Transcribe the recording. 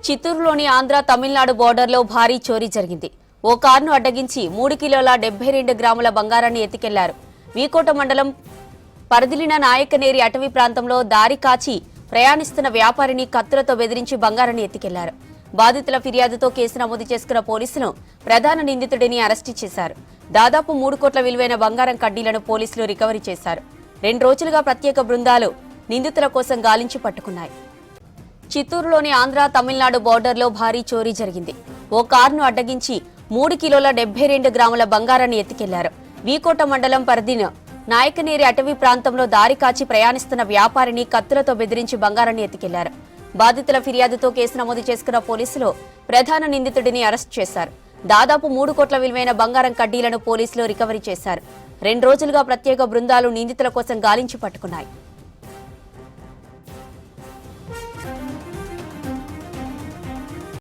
చిత్తూరులోని ఆంధ్ర తమిళనాడు బోర్డర్లో భారీ చోరీ జరిగింది. ఓ కారును అడ్డగించి 3 కిలోల 72 గ్రాముల బంగారాన్ని ఎత్తుకెళ్లారు. వీకోట మండలం పరిధిలిన నాయకనేరి అటవీ ప్రాంతంలో దారి కాచి ప్రయాణిస్తున్న వ్యాపారిని కత్తులతో బెదిరించి బంగారాన్ని ఎత్తుకెళ్లారు. బాధితుల ఫిర్యాదుతో కేసు నమోదు చేసుకున్న పోలీసులు ప్రధాన నిందితుడిని అరెస్టు చేశారు. దాదాపు 3 కోట్ల విలువైన బంగారం కడ్డీలను పోలీసులు రికవరీ చేశారు. 2 రోజులుగా ప్రత్యేక బృందాలు నిందితుల కోసం గాలించి పట్టుకున్నాయి. చిత్తూరులోని ఆంధ్ర తమిళనాడు బోర్డర్లో భారీ చోరీ జరిగింది. ఓ కారును అడ్డగించి 3 కిలోల 72 గ్రాముల బంగారాన్ని ఎత్తుకెళ్లారు. వీకోట మండలం పరిధిన నాయకనేరి అటవీ ప్రాంతంలో దారి కాచి ప్రయాణిస్తున్న వ్యాపారిని కత్తులతో బెదిరించి బంగారాన్ని ఎత్తుకెళ్లారు. బాధితుల ఫిర్యాదుతో కేసు నమోదు చేసుకున్న పోలీసులు ప్రధాన నిందితుడిని అరెస్టు చేశారు. దాదాపు 3 కోట్ల విలువైన బంగారం కడ్డీలను పోలీసులు రికవరీ చేశారు. 2 రోజులుగా ప్రత్యేక బృందాలు నిందితుల కోసం గాలించి పట్టుకున్నాయి.